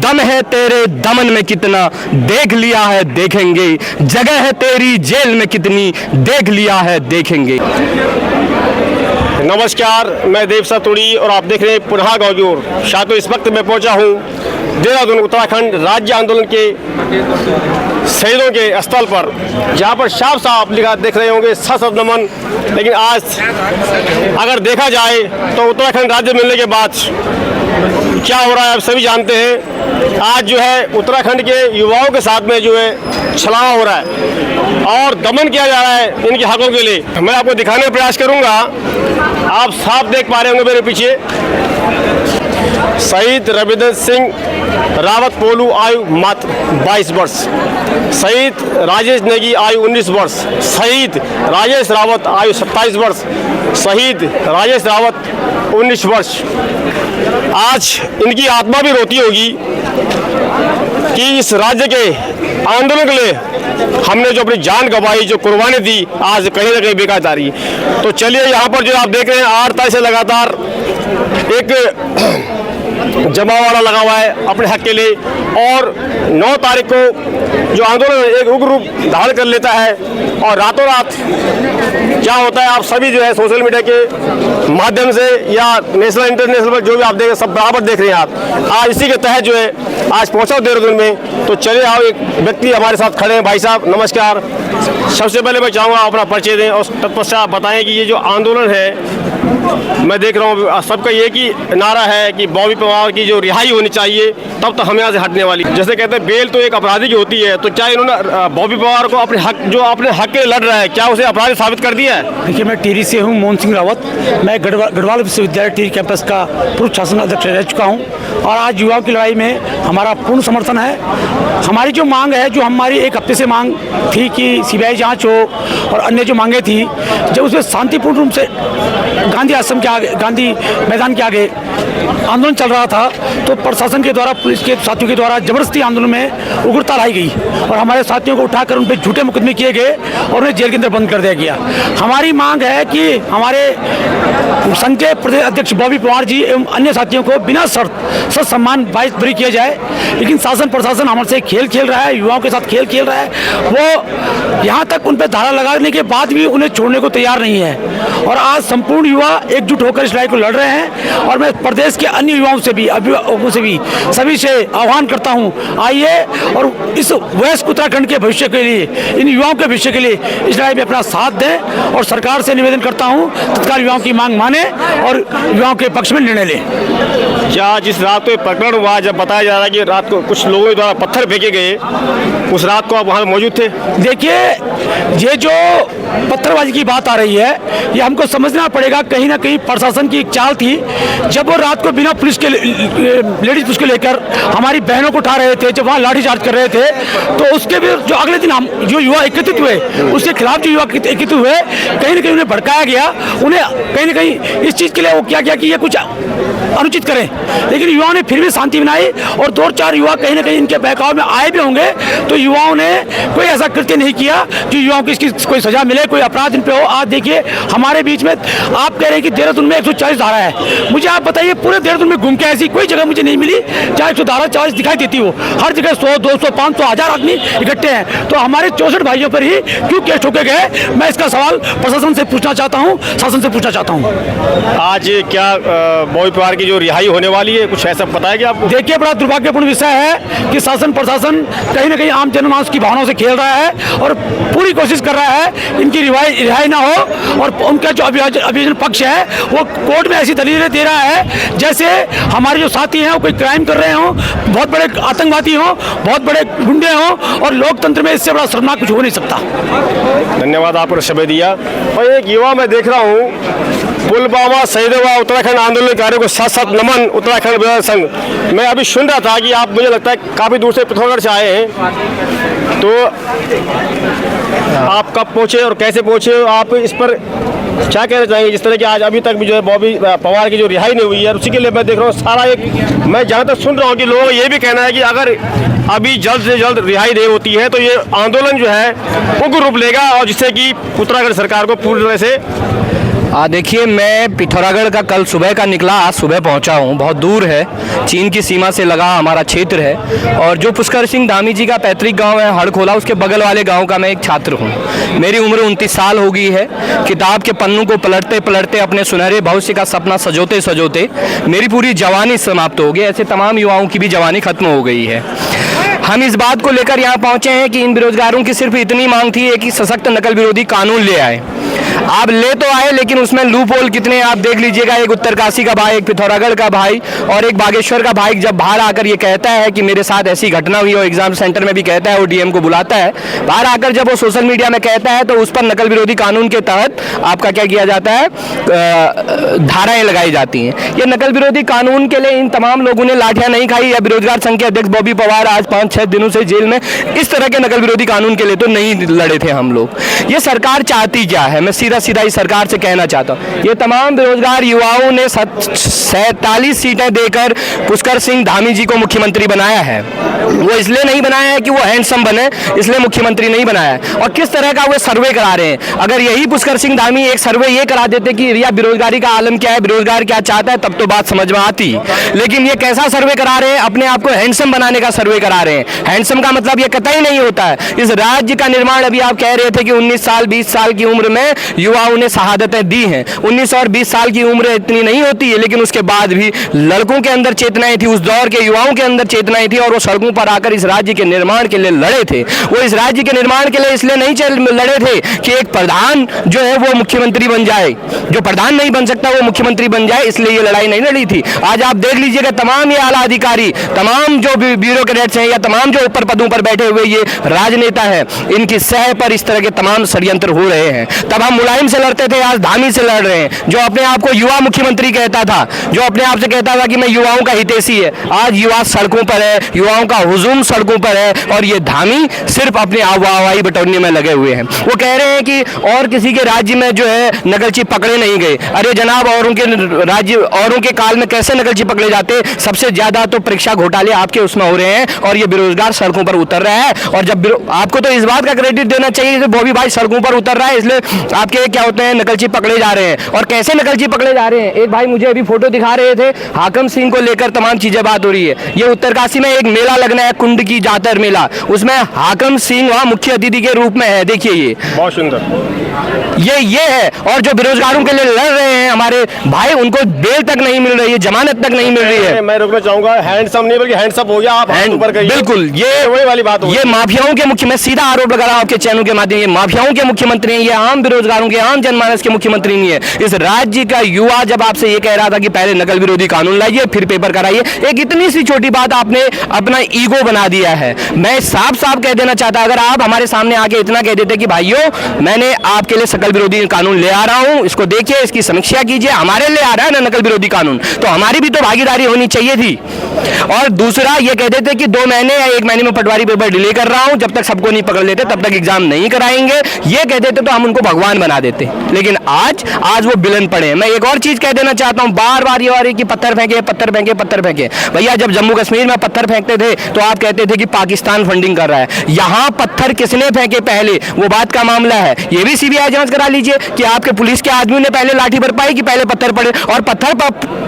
दम है तेरे दमन में कितना, देख लिया है देखेंगे। जगह है तेरी जेल में कितनी, देख लिया है देखेंगे। नमस्कार, मैं देव सातुड़ी और आप देख रहे हैं पुनः गाँव की ओर। साथियों, इस वक्त मैं पहुंचा हूं देहरादून उत्तराखंड राज्य आंदोलन के शहीदों के स्थल पर, जहां पर साफ साफ लिखा देख रहे होंगे सशस्त्र नमन। लेकिन आज अगर देखा जाए तो उत्तराखंड राज्य मिलने के बाद क्या हो रहा है आप सभी जानते हैं। आज जो है उत्तराखंड के युवाओं के साथ में जो है छलावा हो रहा है और दमन किया जा रहा है इनके हकों के लिए। मैं आपको दिखाने का प्रयास करूंगा। आप साफ देख पा रहे होंगे मेरे पीछे, शहीद रविंद्र सिंह रावत पोलू आयु मात्र 22 वर्ष, शहीद राजेश नेगी आयु 19 वर्ष, शहीद राजेश रावत आयु 27 वर्ष, शहीद राजेश रावत 19 वर्ष। आज इनकी आत्मा भी रोती होगी कि इस राज्य के आंदोलन के लिए हमने जो अपनी जान गंवाई, जो कुर्बानी दी, आज कहीं ना कहीं बेकार जा रही है। तो चलिए, यहाँ पर जो आप देख रहे हैं 8 तारीख से लगातार एक जमावाड़ा लगा हुआ है अपने हक के लिए, और 9 तारीख को जो आंदोलन एक उग्र रूप धारण कर लेता है और रातों रात क्या होता है आप सभी जो है सोशल मीडिया के माध्यम से या नेशनल इंटरनेशनल पर जो भी आप देख रहे हैं सब बराबर देख रहे हैं आप। आज इसी के तहत जो है आज पहुंचा देहरादून में। तो चलिए आओ, एक व्यक्ति हमारे साथ खड़े हैं। भाई साहब नमस्कार। सबसे पहले मैं चाहूँगा अपना परिचय दें और तत्पश्चात बताएं कि ये जो आंदोलन है, मैं देख रहा हूँ सबका ये कि नारा है कि बॉबी पवार की जो रिहाई होनी चाहिए, तब तो हम यहाँ से हटने वाली। जैसे कहते हैं बेल तो एक अपराधी की होती है, तो क्या इन्होंने बॉबी पवार को अपने हक, जो अपने हक के लिए लड़ रहा है, क्या उसे अपराधी साबित कर दिया है? देखिए, मैं टिहरी से हूँ, मोहन सिंह रावत। मैं गढ़वाल विश्वविद्यालय टिहरी कैंपस का पूर्व शासन अध्यक्ष रह चुका हूँ और आज युवाओं की लड़ाई में हमारा पूर्ण समर्थन है। हमारी जो मांग है, जो हमारी एक हफ्ते से मांग थी कि सीबीआई जाँच हो और अन्य जो मांगे थी, जब उसमें शांतिपूर्ण रूप से गांधी आश्रम के आगे, गांधी मैदान के आगे आंदोलन चल रहा था, तो प्रशासन के द्वारा, पुलिस के साथियों के द्वारा जबरदस्ती आंदोलन में उग्रता लाई गई और हमारे साथियों को उठाकर उन पर झूठे मुकदमे किए गए और उन्हें जेल के अंदर बंद कर दिया गया। हमारी मांग है कि हमारे संघ के प्रदेश अध्यक्ष बॉबी पवार जी एवं अन्य साथियों को बिना शर्त सत सम्मान बरी किया जाए। लेकिन शासन प्रशासन हमारे खेल खेल रहा है, युवाओं के साथ खेल खेल रहा है। वो यहाँ तक उन पर धारा लगाने के बाद भी उन्हें छोड़ने को तैयार नहीं है और आज संपूर्ण युवा एकजुट होकर इस लड़ाई को लड़ रहे हैं। और मैं प्रदेश के अन्य युवाओं से भी, अभिभावकों से भी, सभी से आह्वान करता हूं, आइए और इस वयस्क उत्तराखंड के भविष्य के लिए, इन युवाओं के भविष्य के लिए इस लड़ाई में अपना साथ दें। और सरकार से निवेदन करता हूं तत्काल युवाओं की मांग माने और युवाओं के पक्ष में निर्णय लें। क्या जिस रात को प्रकरण हुआ, जब बताया जा रहा है कि रात को कुछ लोगों के द्वारा पत्थर फेंके गए, उस रात को आप वहाँ मौजूद थे? देखिए, ये जो पत्थरबाजी की बात आ रही है, ये हमको समझना पड़ेगा कहीं ना कहीं प्रशासन की एक चाल थी। जब वो रात को बिना पुलिस के, लेडीज पुलिस को लेकर हमारी बहनों को उठा रहे थे, जब वहाँ लाठीचार्ज कर रहे थे, तो उसके भी जो अगले दिन हम जो युवा एकत्रित हुए, उसके खिलाफ जो युवा एकत्रित हुए, कहीं ना कहीं उन्हें भड़काया गया। उन्हें कहीं ना कहीं इस चीज़ के लिए वो क्या किया कि ये कुछ अनुचित करें, लेकिन युवाओं ने फिर भी शांति बनाई और 2-4 युवा कहीं ना कहीं इनके बहकाव में आए भी होंगे। तो युवाओं ने कोई ऐसा कृत्य नहीं किया कि युवाओं की इसकी कोई सजा मिले, कोई अपराध इन पे हो। आज देखिए, हमारे बीच में आप कह रहे हैं कि देहरादून में 140 धारा है। मुझे आप बताइए, पूरे देहरादून में घूम के ऐसी कोई जगह मुझे नहीं मिली जहाँ 140 दिखाई देती हो। हर जगह 100, 200, 500, 1000 आदमी इकट्ठे हैं। तो हमारे 64 भाइयों पर ही क्यों केस ठोके गए? मैं इसका सवाल प्रशासन से पूछना चाहता हूँ, शासन से पूछना चाहता हूँ। आज क्या बॉबी पवार की जो रिहाई होने वाली है, कुछ ऐसा पता है कि आपको? देखिए, बड़ा दुर्भाग्यपूर्ण विषय है कि शासन प्रशासन कहीं ना कहीं आम जनमानस की भावनाओं से खेल रहा है और पूरी कोशिश कर रहा है इनकी रिहाई ना हो। और उनका जो अभियोजन पक्ष है वो कोर्ट में ऐसी दलीलें दे रहा है जैसे हमारे जो साथी हैं वो कोई क्राइम कर रहे हों, बहुत बड़े आतंकवादी हों, बहुत बड़े गुंडे हों, और लोकतंत्र में इससे बड़ा शर्मनाक कुछ हो नहीं सकता। धन्यवाद, आपको समय दिया। और एक युवा मैं देख रहा हूँ, पुलवामा शहीद हुआ उत्तराखंड आंदोलनकारियों को साथ साथ नमन उत्तराखंड विधायक संघ। मैं अभी सुन रहा था कि आप, मुझे लगता है काफ़ी दूर से पिथौरागढ़ से आए हैं, तो आप कब पहुँचे और कैसे पहुँचे? आप इस पर क्या कहना चाहेंगे? जिस तरह की आज अभी तक भी जो है बॉबी पवार की जो रिहाई नहीं हुई है, उसी के लिए मैं देख रहा हूँ सारा एक, मैं जहाँ तक सुन रहा हूँ कि लोगों का ये भी कहना है कि अगर अभी जल्द से जल्द रिहाई नहीं होती है तो ये आंदोलन जो है उग्र रूप लेगा और जिससे कि उत्तराखंड सरकार को पूरी तरह से देखिए, मैं पिथौरागढ़ का कल सुबह का निकला, आज सुबह पहुंचा हूं। बहुत दूर है, चीन की सीमा से लगा हमारा क्षेत्र है। और जो पुष्कर सिंह धामी जी का पैतृक गांव है हड़खोला, उसके बगल वाले गांव का मैं एक छात्र हूं। मेरी उम्र 29 साल हो गई है। किताब के पन्नों को पलटते पलटते, अपने सुनहरे भविष्य का सपना सजोते सजोते मेरी पूरी जवानी समाप्त हो गई। ऐसे तमाम युवाओं की भी जवानी खत्म हो गई है। हम इस बात को लेकर यहाँ पहुंचे हैं कि इन बेरोजगारों की सिर्फ इतनी मांग थी कि सशक्त नकल विरोधी कानून ले आए। आप ले तो आए, लेकिन उसमें लूप होल कितने आप देख लीजिएगा। एक उत्तरकाशी का भाई, एक पिथौरागढ़ का भाई और एक बागेश्वर का भाई जब बाहर आकर ये कहता है कि मेरे साथ ऐसी घटना हुई, और एग्जाम सेंटर में भी कहता है, वो डीएम को बुलाता है, बाहर आकर जब वो सोशल मीडिया में कहता है तो उस पर नकल विरोधी कानून के तहत आपका क्या किया जाता है, धाराएं लगाई जाती हैं। ये नकल विरोधी कानून के लिए इन तमाम लोगों ने लाठियां नहीं खाई। या बेरोजगार संघ के अध्यक्ष बॉबी पवार आज 5-6 दिनों से जेल में। इस तरह के नकल विरोधी कानून के लिए तो नहीं लड़े थे हम लोग। ये सरकार चाहती क्या है, मैं सीधा सीधा इस सरकार से कहना चाहता हूँ। ये तमाम बेरोजगार युवाओं ने 47 सीटें देकर पुष्कर सिंह धामी जी को मुख्यमंत्री बनाया है। वो इसलिए नहीं बनाया है कि वो हैंडसम बने, इसलिए मुख्यमंत्री नहीं बनाया है। और किस तरह का वो सर्वे करा रहे हैं। अगर यही पुष्कर सिंह धामी एक सर्वे ये करा देते कि या बेरोजगारी का आलम क्या है, बेरोजगार क्या चाहता है, तब तो बात समझ में आती। लेकिन ये कैसा सर्वे करा रहे हैं, अपने आप को हैंडसम बनाने का सर्वे करा रहे हैं। हैंडसम का मतलब ये कतई नहीं होता है। इस राज्य का निर्माण, अभी आप कह रहे थे कि 19 साल 20 साल की उम्र में युवाओं ने शहादतें दी हैं। 19 और 20 साल की उम्र इतनी नहीं होती है, लेकिन उसके बाद भी लड़कों के अंदर चेतनाएं थी, उस दौर के युवाओं के अंदर चेतनाएं थी, और वो सड़कों पर आकर इस राज्य के निर्माण के लिए लड़े थे। वो इस राज्य के निर्माण के लिए इसलिए नहीं लड़े थे कि एक प्रधान जो है वो मुख्यमंत्री बन जाए, जो प्रधान नहीं बन सकता वो मुख्यमंत्री बन जाए, इसलिए ये लड़ाई नहीं लड़ी थी। आज आप देख लीजिएगा, तमाम ये आला अधिकारी, तमाम जो ब्यूरोक्रेट्स हैं या तमाम जो ऊपर पदों पर बैठे हुए ये राजनेता हैं, इनकी सह पर इस तरह के तमाम षड्यंत्र हो रहे हैं। तब हम मुलायम से लड़ते थे, आज धामी से लड़ रहे हैं। जो अपने आप को युवा मुख्यमंत्री कहता था, जो अपने आप से कहता था कि मैं युवाओं का हितैषी है, आज युवा सड़कों पर है, युवाओं का हुजूम सड़कों पर है, और ये धामी सिर्फ अपने आवाई बटोरने में लगे हुए हैं। वो कह रहे हैं कि और किसी के राज्य में जो है नकलची पकड़े नहीं गए। अरे जनाब, औरों के राज्य, औरों के काल में कैसे नकलची पकड़े जाते? सबसे ज्यादा तो परीक्षा घोटाले आपके उसमें हो रहे हैं, और ये बेरोजगार सड़कों पर उतर रहा है। और जब आपको तो इस बात का क्रेडिट देना चाहिए कि बॉबी भाई सड़कों पर उतर रहा है, इसलिए आपके क्या होते हैं, नकलची पकड़े जा रहे हैं। और कैसे नकलची पकड़े जा रहे हैं, एक भाई मुझे अभी फोटो दिखा रहे थे, हाकम सिंह को लेकर तमाम चीजें बात हो रही है। ये उत्तरकाशी में एक मेला लगना है, कुंड की जातर मेला, उसमें हाकम सिंह वहां मुख्य अतिथि के रूप में है। देखिए, ये बहुत सुंदर ये है। और जो बेरोजगारों के लिए लड़ रहे हैं हमारे भाई, उनको बेल तक नहीं मिल रही है, जमानत तक नहीं मिल रही है। मैं रोकना चाहूंगा, हैंडसम नहीं बल्कि हैंडसम हो गया। आप ऊपर करिए। बिल्कुल, ये वही वाली बात हो। ये माफियाओं के मुख्य, मैं सीधा आरोप लगा रहा हूं आपके चैनल के माध्यम, ये माफियाओं के मुख्यमंत्री हैं, ये आम बेरोजगारों के, आम जनमानस के मुख्यमंत्री नहीं है। इस राज्य का युवा जब आपसे ये कह रहा था कि पहले नकल विरोधी कानून लाइए फिर पेपर कराइए, एक इतनी सी छोटी बात आपने अपना ईगो बना दिया है। मैं साफ साफ कह देना चाहता, अगर आप हमारे सामने आके इतना कह देते कि भाइयों मैंने आपके लिए सकल विरोधी कानून ले आ रहा हूं, इसको देखिए, इसकी समीक्षा कीजिए, हमारे लिए आ रहा है ना नकल विरोधी कानून, तो हमारी भी तो भागीदारी होनी चाहिए थी। और दूसरा ये कह देते कि 2 महीने या 1 महीने में पटवारी पेपर डिले कर रहा हूं, जब तक सबको नहीं पकड़ लेते तब तक एग्जाम नहीं कराएंगे, ये कह देते तो हम उनको भगवान बना देते। लेकिन आज वो विलन पड़े हैं। मैं एक और चीज कह देना चाहता हूं, बार बार ये आ रही कि पत्थर फेंके पत्थर फेंके पत्थर फेंके। भैया, जब जम्मू कश्मीर में पत्थर फेंकते थे तो आप कहते थे कि पाकिस्तान फंडिंग कर रहा है। यहां पत्थर किसने फेंके पहले, वो बात का मामला है। ये भी सीबीआई जांच करा लीजिए कि आपके पुलिस के आदमी ने पहले लाठी बरपाई कि पहले पत्थर पड़े, और पत्थर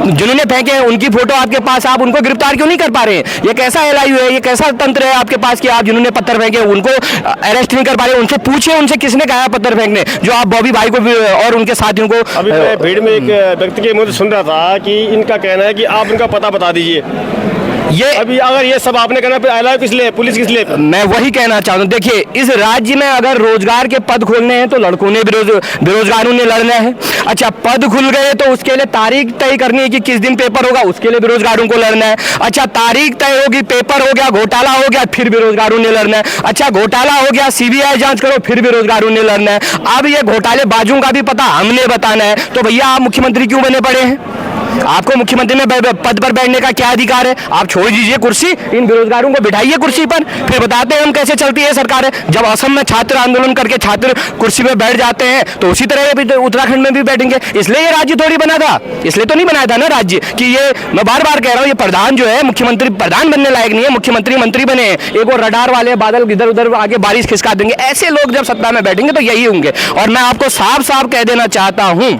जिन्होंने फेंके हैं उनकी फोटो आपके पास, आप उनको गिरफ्तार क्यों नहीं कर पा रहे हैं? ये कैसा एलआईयू है, ये कैसा तंत्र है आपके पास कि आप जिन्होंने पत्थर फेंके उनको अरेस्ट नहीं कर पा रहे? उनसे पूछिए, उनसे किसने कहा पत्थर फेंकने, जो आप बॉबी भाई को और उनके साथियों को। अभी मैं भीड़ में एक व्यक्ति के मुंह से सुन रहा था कि इनका कहना है कि आप उनका पता बता दीजिए। ये अभी अगर ये सब आपने करना, फिर एलआईयू किस लिए, पुलिस किस लिए? मैं वही कहना चाहता हूँ। देखिए, इस राज्य में अगर रोजगार के पद खोलने हैं तो लड़कों ने, बेरोजगारों ने लड़ना है। अच्छा, पद खुल गए तो उसके लिए तारीख तय करनी है कि किस दिन पेपर होगा, उसके लिए बेरोजगारों को लड़ना है। अच्छा, तारीख तय होगी, पेपर हो गया, घोटाला हो गया, फिर बेरोजगारों ने लड़ना है। अच्छा, घोटाला हो गया, सीबीआई जांच करो, फिर बेरोजगारों ने लड़ना है। अब ये घोटाले बाजों का भी पता हमने बताना है, तो भैया आप मुख्यमंत्री क्यों बने पड़े हैं? आपको मुख्यमंत्री में पद पर बैठने का क्या अधिकार है? आप छोड़ दीजिए कुर्सी, इन बेरोजगारों को बिठाइए कुर्सी पर, फिर बताते हैं हम कैसे चलती है सरकार है। जब असम में छात्र आंदोलन करके छात्र कुर्सी पर बैठ जाते हैं तो उसी तरह ये उत्तराखंड में भी बैठेंगे। इसलिए ये राज्य थोड़ी बना था, इसलिए तो नहीं बनाया था ना राज्य कि ये, मैं बार बार कह रहा हूँ, ये प्रधान जो है मुख्यमंत्री प्रधान बनने लायक नहीं है, मुख्यमंत्री मंत्री बने हैं। एक और रडार वाले बादल इधर उधर आगे बारिश खिसका देंगे, ऐसे लोग जब सत्ता में बैठेंगे तो यही होंगे। और मैं आपको साफ साफ कह देना चाहता हूं,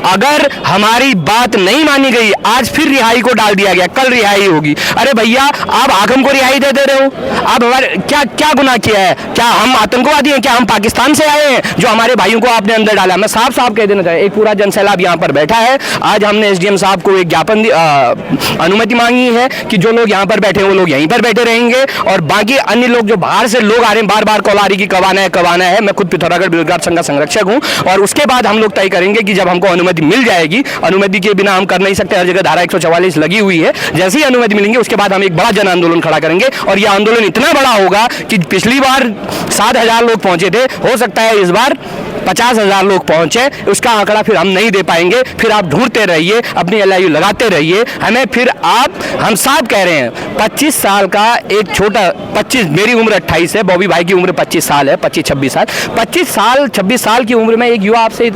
अगर हमारी बात नहीं मानी गई, आज फिर रिहाई को डाल दिया गया, कल रिहाई होगी। अरे भैया, आप आगम को रिहाई दे रहे हो, आप हमारे क्या क्या गुनाह किया है? क्या हम आतंकवादी हैं? क्या हम पाकिस्तान से आए हैं जो हमारे भाइयों को आपने अंदर डाला? मैं साफ साफ कह देना चाहिए, एक पूरा जनसैलाब यहाँ पर बैठा है। आज हमने एसडीएम साहब को एक ज्ञापन अनुमति मांगी है कि जो लोग यहाँ पर बैठे हैं वो लोग यहीं पर बैठे रहेंगे, और बाकी अन्य लोग जो बाहर से लोग आ रहे हैं बार बार कौलारी की कवाना है। मैं खुद पिथौरागढ़ बेरोजगार संघ का संरक्षक हूँ, और उसके बाद हम लोग तय करेंगे कि जब हमको अनुमति मिल जाएगी, अनुमति के बिना हम कर नहीं सकते, हर जगह धारा 144 लगी हुई है, जैसे ही अनुमति मिलेंगे उसके बाद हम एक बड़ा जन आंदोलन खड़ा करेंगे। और यह आंदोलन इतना बड़ा होगा कि पिछली बार 7,000 लोग पहुंचे थे, हो सकता है इस बार 50,000 लोग पहुंचे। उसका आंकड़ा फिर हम नहीं दे पाएंगे, फिर आप ढूंढते रहिए, अपनी LIU लगाते रहिए हमें, फिर हम साफ कह रहे हैं 25 साल का एक छोटा 25, मेरी उम्र 28 है, बॉबी भाई की उम्र 25 साल है, 25-26 साल, 25 साल 26 साल की उम्र में एक युवा आपसे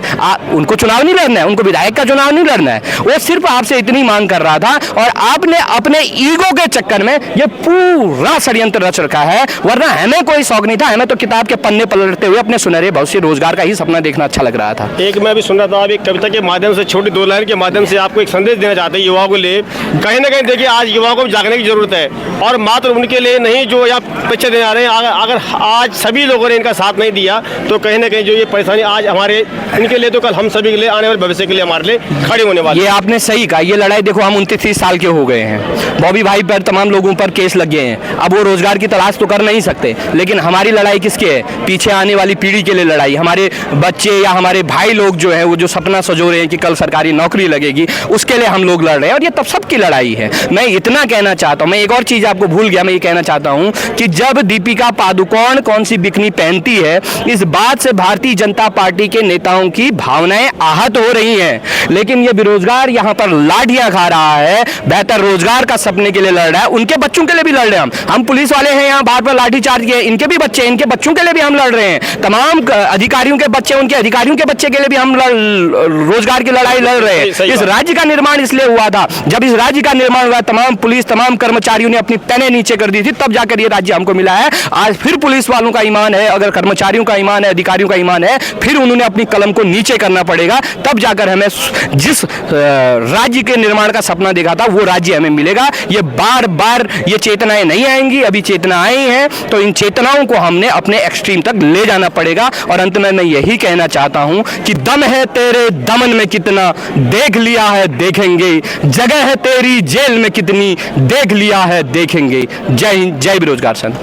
उनको चुनाव नहीं लड़ना है, उनको विधायक का चुनाव नहीं लड़ना है, वो सिर्फ आपसे इतनी मांग कर रहा था, और आपने अपने ईगो के चक्कर में ये पूरा षड्यंत्र रच रखा है। वरना हमें कोई शौक नहीं था, हमें तो किताब के पन्ने पलटते हुए अपने सुनहरे भविष्य रोजगार का ही सपना देखना अच्छा लग रहा था। एक मैं भी सुन रहा था, आप एक कविता के माध्यम से, छोटी 2 लाइन के माध्यम से आपको एक संदेश देना चाहते हैं युवाओं को लिए। कहीं ना कहीं देखिए, आज युवाओं को जागने की जरूरत है, और मात्र उनके लिए नहीं जो यहाँ पीछे देने आ रहे हैं। अगर आज सभी लोगों ने इनका साथ नहीं दिया तो कहीं ना कहीं जो ये परेशानी आज हमारे इनके लिए, तो कल हम सभी के लिए, आने वाले भविष्य के लिए हमारे लिए खड़ी होने वाली। ये आपने सही कहा, ये लड़ाई देखो, हम 29-30 साल के हो गए हैं, बॉबी भाई पर तमाम लोगों पर केस लग गए हैं, अब वो रोजगार की तलाश तो कर नहीं सकते, लेकिन हमारी लड़ाई किसके है? पीछे आने वाली पीढ़ी के लिए लड़ाई, हमारे बच्चे या हमारे भाई लोग जो है वो जो सपना सजो रहे हैं कि कल सरकारी नौकरी लगेगी, उसके लिए हम लोग लड़ रहे हैं, और ये तब सबकी लड़ाई है। मैं इतना कहना चाहता हूँ, मैं एक और चीज आपको भूल गया, मैं ये कहना चाहता हूँ कि जब दीपिका पादुकोण कौन सी बिकनी पहनती है, इस बात से भारतीय जनता पार्टी के नेताओं की भावनाएं आहत हो रही हैं, लेकिन ये बेरोजगार यहाँ पर लाठियां खा रहा है, बेहतर रोजगार का सपने के लिए लड़ रहा है, उनके बच्चों के लिए भी लड़ रहे हैं हम पुलिस वाले हैं यहाँ बार बार लाठी चार्ज किए, इनके भी बच्चे, इनके बच्चों के लिए भी हम लड़ रहे हैं, तमाम अधिकारियों के बच्चे, उनके अधिकारियों के बच्चे के लिए भी हम रोजगार की लड़ाई लड़ रहे हैं। इस राज्य का निर्माण इसलिए हुआ था, जब इस राज्य का निर्माण हुआ तमाम पुलिस, तमाम कर्मचारियों ने अपनी तने नीचे कर दी थी, तब जाकर ये राज्य हमको मिला है। आज फिर पुलिस वालों का ईमान है, अगर कर्मचारियों का ईमान है, अधिकारियों का ईमान है, फिर उन्होंने अपनी कलम को नीचे करना पड़ेगा, तब जाकर हमें जिस राज्य के निर्माण का सपना देखा था वो राज्य हमें मिलेगा। ये बार बार ये चेतनाएं नहीं आएंगी, अभी चेतना आई है, तो इन चेतनाओं को हमने अपने एक्सट्रीम तक ले जाना पड़ेगा। और अंत में मैं यही कहना चाहता हूं कि दम है तेरे दमन में कितना, देख लिया है देखेंगे, जगह है तेरी जेल में कितनी, देख लिया है देखेंगे। जय हिंद, जय बेरोजगार संघ।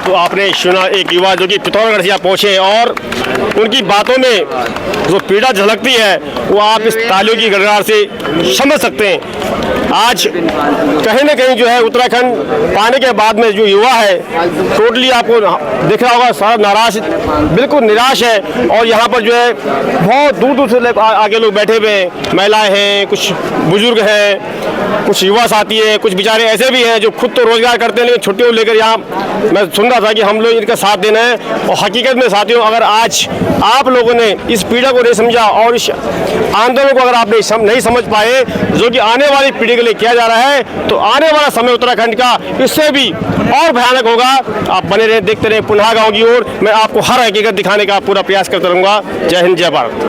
तो आपने सुना एक युवा जो कि पिथौरागढ़ से यहाँ पहुँचे, और उनकी बातों में जो पीड़ा झलकती है वो आप इस तालियों की गड़गड़ाहट से समझ सकते हैं। आज कहीं ना कहीं जो है उत्तराखंड पाने के बाद में जो युवा है टोटली आपको दिख रहा होगा सारा नाराज, बिल्कुल निराश है। और यहाँ पर जो है बहुत दूर दूर से आगे लोग बैठे हुए हैं, महिलाएं हैं, कुछ बुजुर्ग हैं, कुछ युवा साथी हैं, कुछ बेचारे ऐसे भी हैं जो खुद तो रोजगार करते हैं लेकिन छुट्टियों लेकर यहाँ, मैं सुन रहा था कि हम लोग इनका साथ देना है। और हकीकत में साथियों, अगर आज आप लोगों ने इस पीड़ा को नहीं समझा और इस आंदोलन को अगर आप नहीं समझ पाए जो कि आने वाली पीढ़ी के लिए किया जा रहा है, तो आने वाला समय उत्तराखंड का इससे भी और भयानक होगा। आप बने रहे, देखते रहे पुनः गाँव की ओर। मैं आपको हर हकीकत दिखाने का पूरा प्रयास करता रहूँगा। जय हिंद, जय भारत।